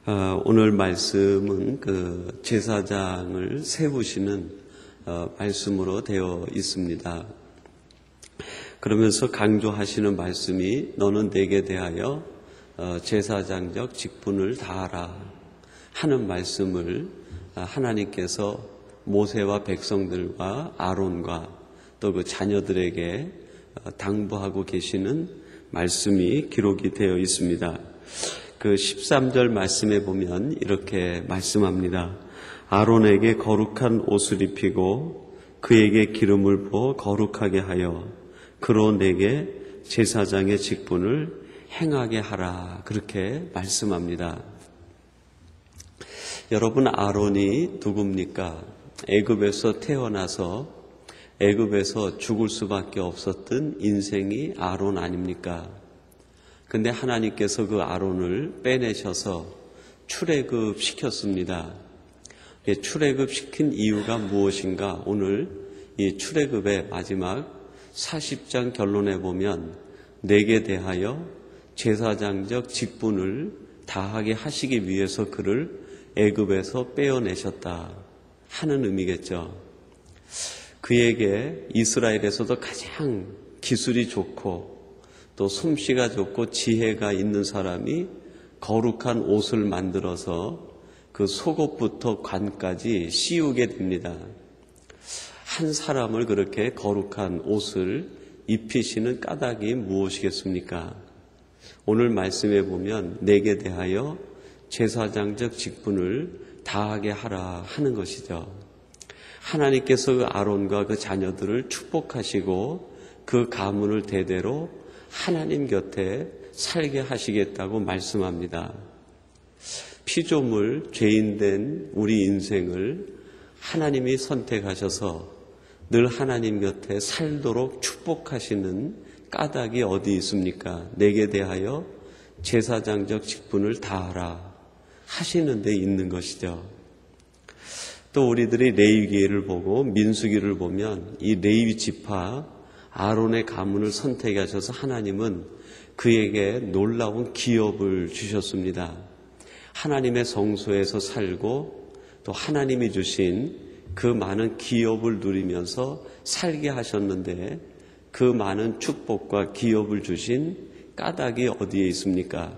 오늘 말씀은 그 제사장을 세우시는 말씀으로 되어 있습니다. 그러면서 강조하시는 말씀이 너는 내게 대하여 제사장적 직분을 다하라 하는 말씀을 하나님께서 모세와 백성들과 아론과 또 그 자녀들에게 당부하고 계시는 말씀이 기록이 되어 있습니다. 그 13절 말씀에 보면 이렇게 말씀합니다. 아론에게 거룩한 옷을 입히고 그에게 기름을 부어 거룩하게 하여 그로 내게 제사장의 직분을 행하게 하라. 그렇게 말씀합니다. 여러분, 아론이 누굽니까? 애굽에서 태어나서 애굽에서 죽을 수밖에 없었던 인생이 아론 아닙니까? 근데 하나님께서 그 아론을 빼내셔서 출애굽 시켰습니다. 출애굽 시킨 이유가 무엇인가? 오늘 이 출애굽의 마지막 40장 결론에 보면 내게 대하여 제사장적 직분을 다하게 하시기 위해서 그를 애굽에서 빼어내셨다 하는 의미겠죠. 그에게 이스라엘에서도 가장 기술이 좋고 또 솜씨가 좋고 지혜가 있는 사람이 거룩한 옷을 만들어서 그 속옷부터 관까지 씌우게 됩니다. 한 사람을 그렇게 거룩한 옷을 입히시는 까닭이 무엇이겠습니까? 오늘 말씀에 보면 내게 대하여 제사장적 직분을 다하게 하라 하는 것이죠. 하나님께서 그 아론과 그 자녀들을 축복하시고 그 가문을 대대로 하나님 곁에 살게 하시겠다고 말씀합니다. 피조물, 죄인된 우리 인생을 하나님이 선택하셔서 늘 하나님 곁에 살도록 축복하시는 까닭이 어디 있습니까? 내게 대하여 제사장적 직분을 다하라 하시는 데 있는 것이죠. 또 우리들이 레위기를 보고 민수기를 보면 이 레위 지파 아론의 가문을 선택하셔서 하나님은 그에게 놀라운 기업을 주셨습니다. 하나님의 성소에서 살고 또 하나님이 주신 그 많은 기업을 누리면서 살게 하셨는데 그 많은 축복과 기업을 주신 까닭이 어디에 있습니까?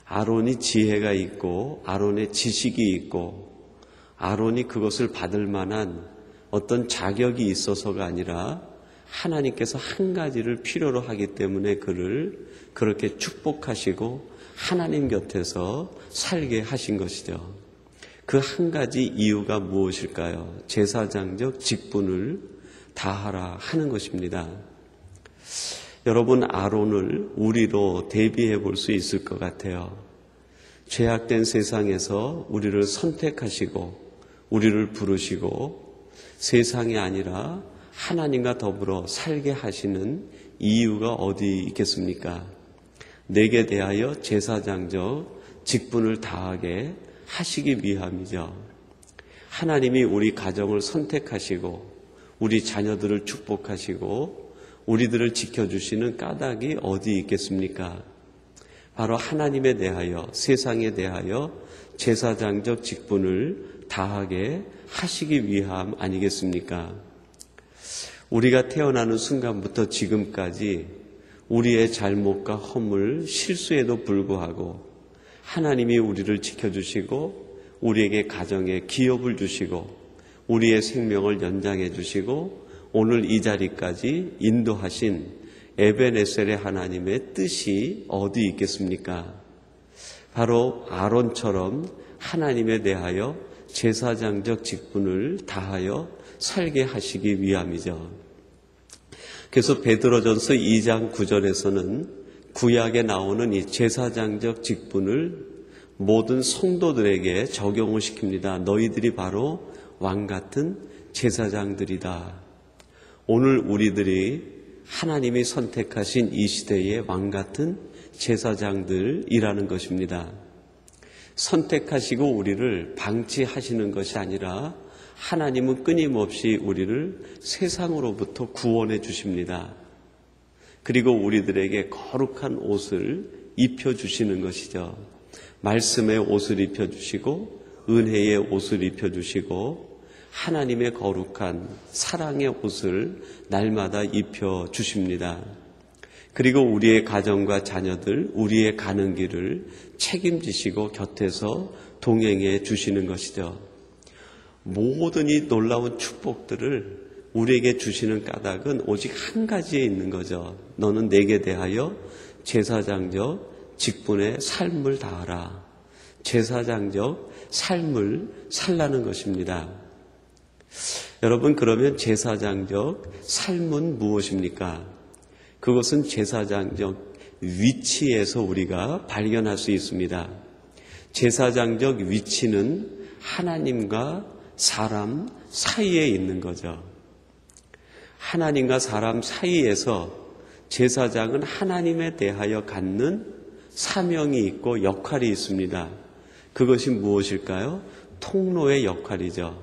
아론이 지혜가 있고 아론의 지식이 있고 아론이 그것을 받을 만한 어떤 자격이 있어서가 아니라 하나님께서 한 가지를 필요로 하기 때문에 그를 그렇게 축복하시고 하나님 곁에서 살게 하신 것이죠. 그 한 가지 이유가 무엇일까요? 제사장적 직분을 다하라 하는 것입니다. 여러분, 아론을 우리로 대비해 볼 수 있을 것 같아요. 죄악된 세상에서 우리를 선택하시고 우리를 부르시고 세상이 아니라 하나님과 더불어 살게 하시는 이유가 어디 있겠습니까? 내게 대하여 제사장적 직분을 다하게 하시기 위함이죠. 하나님이 우리 가정을 선택하시고 우리 자녀들을 축복하시고 우리들을 지켜주시는 까닭이 어디 있겠습니까? 바로 하나님에 대하여 세상에 대하여 제사장적 직분을 다하게 하시기 위함 아니겠습니까? 우리가 태어나는 순간부터 지금까지 우리의 잘못과 허물, 실수에도 불구하고 하나님이 우리를 지켜주시고 우리에게 가정에 기업을 주시고 우리의 생명을 연장해 주시고 오늘 이 자리까지 인도하신 에벤에셀의 하나님의 뜻이 어디 있겠습니까? 바로 아론처럼 하나님에 대하여 제사장적 직분을 다하여 살게 하시기 위함이죠. 그래서 베드로전서 2장 9절에서는 구약에 나오는 이 제사장적 직분을 모든 성도들에게 적용을 시킵니다. 너희들이 바로 왕 같은 제사장들이다. 오늘 우리들이 하나님이 선택하신 이 시대의 왕 같은 제사장들이라는 것입니다. 선택하시고 우리를 방치하시는 것이 아니라 하나님은 끊임없이 우리를 세상으로부터 구원해 주십니다. 그리고 우리들에게 거룩한 옷을 입혀주시는 것이죠. 말씀의 옷을 입혀주시고 은혜의 옷을 입혀주시고 하나님의 거룩한 사랑의 옷을 날마다 입혀주십니다. 그리고 우리의 가정과 자녀들, 우리의 가는 길을 책임지시고 곁에서 동행해 주시는 것이죠. 모든 이 놀라운 축복들을 우리에게 주시는 까닭은 오직 한 가지에 있는 거죠. 너는 내게 대하여 제사장적 직분의 삶을 다하라. 제사장적 삶을 살라는 것입니다. 여러분, 그러면 제사장적 삶은 무엇입니까? 그것은 제사장적 위치에서 우리가 발견할 수 있습니다. 제사장적 위치는 하나님과 사람 사이에 있는 거죠. 하나님과 사람 사이에서 제사장은 하나님에 대하여 갖는 사명이 있고 역할이 있습니다. 그것이 무엇일까요? 통로의 역할이죠.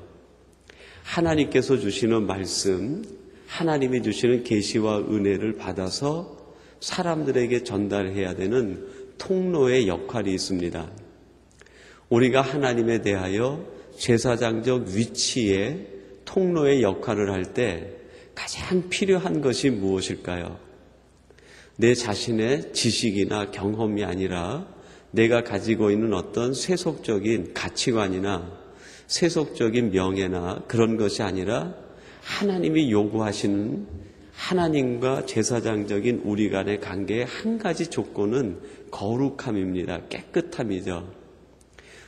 하나님께서 주시는 말씀, 하나님이 주시는 계시와 은혜를 받아서 사람들에게 전달해야 되는 통로의 역할이 있습니다. 우리가 하나님에 대하여 제사장적 위치에 통로의 역할을 할 때 가장 필요한 것이 무엇일까요? 내 자신의 지식이나 경험이 아니라 내가 가지고 있는 어떤 세속적인 가치관이나 세속적인 명예나 그런 것이 아니라 하나님이 요구하시는 하나님과 제사장적인 우리 간의 관계의 한 가지 조건은 거룩함입니다. 깨끗함이죠.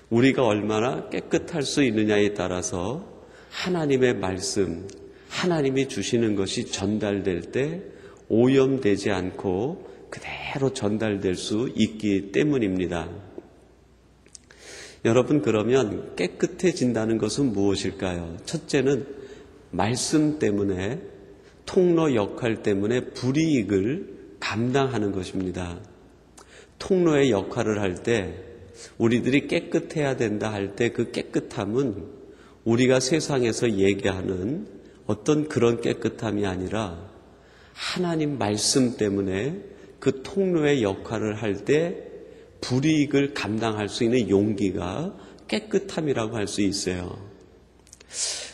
우리가 얼마나 깨끗할 수 있느냐에 따라서 하나님의 말씀, 하나님이 주시는 것이 전달될 때 오염되지 않고 그대로 전달될 수 있기 때문입니다. 여러분, 그러면 깨끗해진다는 것은 무엇일까요? 첫째는 말씀 때문에, 통로 역할 때문에 불이익을 감당하는 것입니다. 통로의 역할을 할 때 우리들이 깨끗해야 된다 할 때 그 깨끗함은 우리가 세상에서 얘기하는 어떤 그런 깨끗함이 아니라 하나님 말씀 때문에 그 통로의 역할을 할 때 불이익을 감당할 수 있는 용기가 깨끗함이라고 할 수 있어요.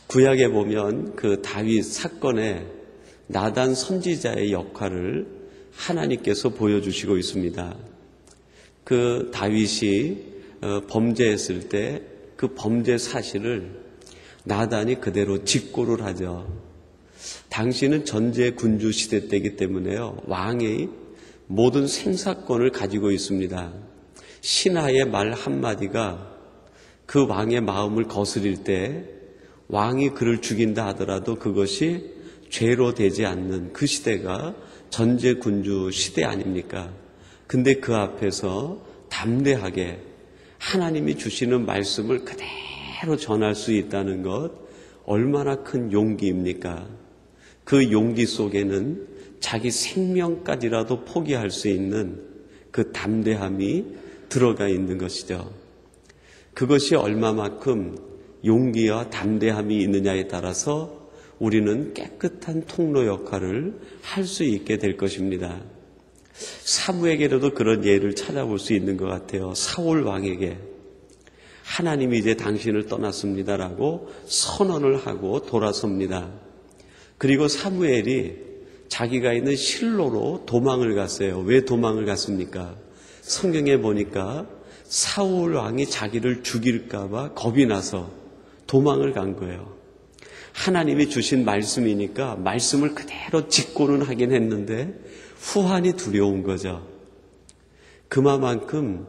구약에 보면 그 다윗 사건에 나단 선지자의 역할을 하나님께서 보여주시고 있습니다. 그 다윗이 범죄했을 때 그 범죄 사실을 나단이 그대로 직고를 하죠. 당시는 전제 군주 시대 때이기 때문에요. 왕이 모든 생사권을 가지고 있습니다. 신하의 말 한마디가 그 왕의 마음을 거스릴 때 왕이 그를 죽인다 하더라도 그것이 죄로 되지 않는 그 시대가 전제 군주 시대 아닙니까? 근데 그 앞에서 담대하게 하나님이 주시는 말씀을 그대로 전할 수 있다는 것 얼마나 큰 용기입니까? 그 용기 속에는 자기 생명까지라도 포기할 수 있는 그 담대함이 들어가 있는 것이죠. 그것이 얼마만큼 용기와 담대함이 있느냐에 따라서 우리는 깨끗한 통로 역할을 할 수 있게 될 것입니다. 사무에게로도 그런 예를 찾아볼 수 있는 것 같아요. 사울 왕에게 하나님이 이제 당신을 떠났습니다라고 선언을 하고 돌아섭니다. 그리고 사무엘이 자기가 있는 실로로 도망을 갔어요. 왜 도망을 갔습니까? 성경에 보니까 사울 왕이 자기를 죽일까 봐 겁이 나서 도망을 간 거예요. 하나님이 주신 말씀이니까 말씀을 그대로 직고는 하긴 했는데 후환이 두려운 거죠. 그만큼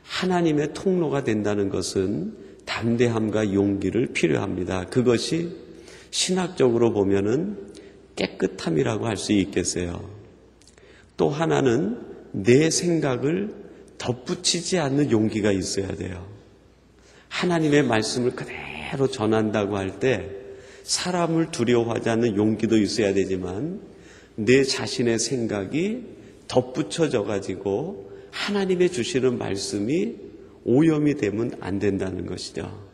하나님의 통로가 된다는 것은 담대함과 용기를 필요합니다. 그것이 신학적으로 보면은 깨끗함이라고 할 수 있겠어요. 또 하나는 내 생각을 덧붙이지 않는 용기가 있어야 돼요. 하나님의 말씀을 그대로 전한다고 할 때 사람을 두려워하지 않는 용기도 있어야 되지만 내 자신의 생각이 덧붙여져 가지고 하나님의 주시는 말씀이 오염이 되면 안 된다는 것이죠.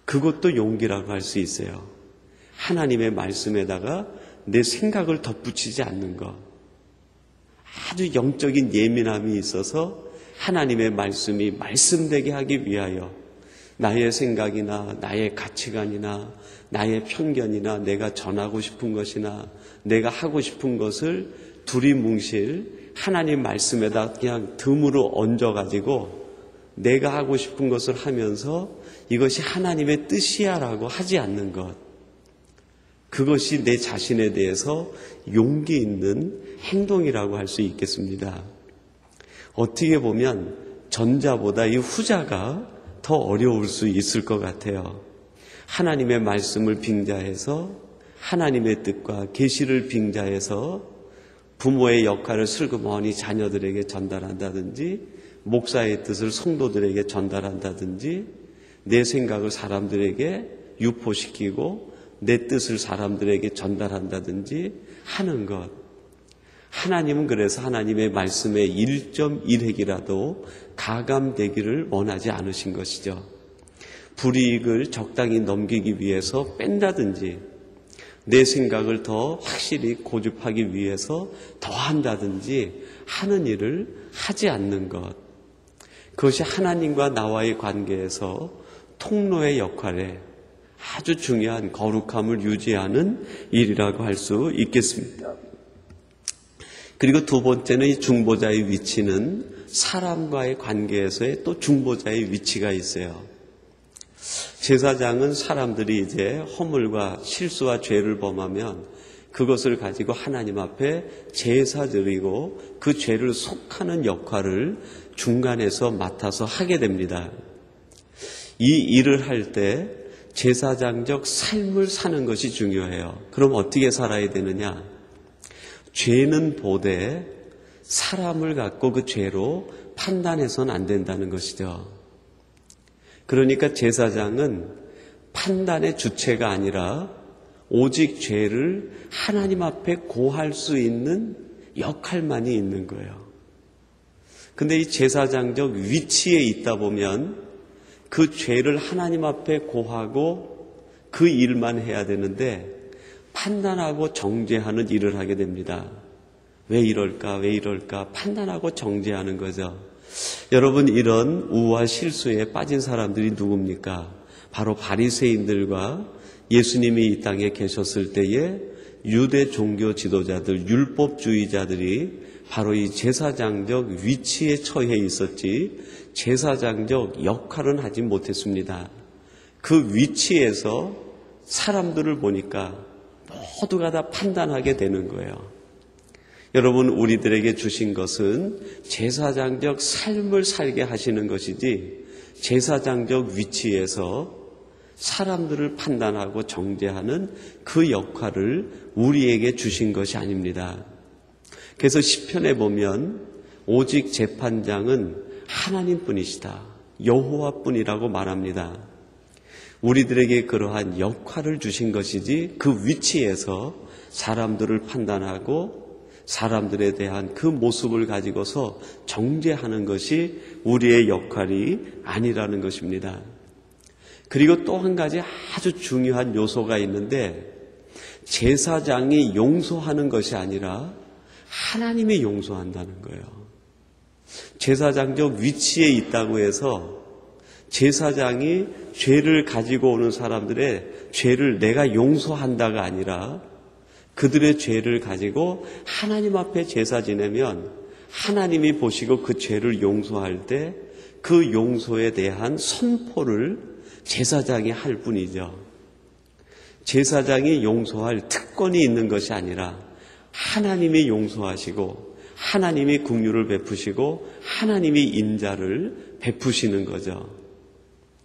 그것도 용기라고 할 수 있어요. 하나님의 말씀에다가 내 생각을 덧붙이지 않는 것. 아주 영적인 예민함이 있어서 하나님의 말씀이 말씀되게 하기 위하여 나의 생각이나 나의 가치관이나 나의 편견이나 내가 전하고 싶은 것이나 내가 하고 싶은 것을 두리뭉실 하나님 말씀에다 그냥 듬으로 얹어가지고 내가 하고 싶은 것을 하면서 이것이 하나님의 뜻이야라고 하지 않는 것, 그것이 내 자신에 대해서 용기 있는 행동이라고 할 수 있겠습니다. 어떻게 보면 전자보다 이 후자가 더 어려울 수 있을 것 같아요. 하나님의 말씀을 빙자해서 하나님의 뜻과 계시를 빙자해서 부모의 역할을 슬그머니 자녀들에게 전달한다든지 목사의 뜻을 성도들에게 전달한다든지 내 생각을 사람들에게 유포시키고 내 뜻을 사람들에게 전달한다든지 하는 것. 하나님은 그래서 하나님의 말씀의 1.1핵이라도 가감되기를 원하지 않으신 것이죠. 불이익을 적당히 넘기기 위해서 뺀다든지 내 생각을 더 확실히 고집하기 위해서 더 한다든지 하는 일을 하지 않는 것. 그것이 하나님과 나와의 관계에서 통로의 역할에 아주 중요한 거룩함을 유지하는 일이라고 할 수 있겠습니다. 그리고 두 번째는 이 중보자의 위치는 사람과의 관계에서의 또 중보자의 위치가 있어요. 제사장은 사람들이 이제 허물과 실수와 죄를 범하면 그것을 가지고 하나님 앞에 제사 드리고 그 죄를 속하는 역할을 중간에서 맡아서 하게 됩니다. 이 일을 할 때 제사장적 삶을 사는 것이 중요해요. 그럼 어떻게 살아야 되느냐? 죄는 보되 사람을 갖고 그 죄로 판단해서는 안 된다는 것이죠. 그러니까 제사장은 판단의 주체가 아니라 오직 죄를 하나님 앞에 고할 수 있는 역할만이 있는 거예요. 근데 이 제사장적 위치에 있다 보면 그 죄를 하나님 앞에 고하고 그 일만 해야 되는데 판단하고 정죄하는 일을 하게 됩니다. 왜 이럴까 판단하고 정죄하는 거죠. 여러분, 이런 우와 실수에 빠진 사람들이 누굽니까? 바로 바리새인들과 예수님이 이 땅에 계셨을 때에 유대 종교 지도자들, 율법주의자들이 바로 이 제사장적 위치에 처해 있었지 제사장적 역할은 하지 못했습니다. 그 위치에서 사람들을 보니까 모두가 다 판단하게 되는 거예요. 여러분, 우리들에게 주신 것은 제사장적 삶을 살게 하시는 것이지 제사장적 위치에서 사람들을 판단하고 정죄하는 그 역할을 우리에게 주신 것이 아닙니다. 그래서 시편에 보면 오직 재판장은 하나님뿐이시다, 여호와뿐이라고 말합니다. 우리들에게 그러한 역할을 주신 것이지 그 위치에서 사람들을 판단하고 사람들에 대한 그 모습을 가지고서 정죄하는 것이 우리의 역할이 아니라는 것입니다. 그리고 또 한 가지 아주 중요한 요소가 있는데 제사장이 용서하는 것이 아니라 하나님이 용서한다는 거예요. 제사장적 위치에 있다고 해서 제사장이 죄를 가지고 오는 사람들의 죄를 내가 용서한다가 아니라 그들의 죄를 가지고 하나님 앞에 제사 지내면 하나님이 보시고 그 죄를 용서할 때 그 용서에 대한 선포를 제사장이 할 뿐이죠. 제사장이 용서할 특권이 있는 것이 아니라 하나님이 용서하시고 하나님이 긍휼을 베푸시고 하나님이 인자를 베푸시는 거죠.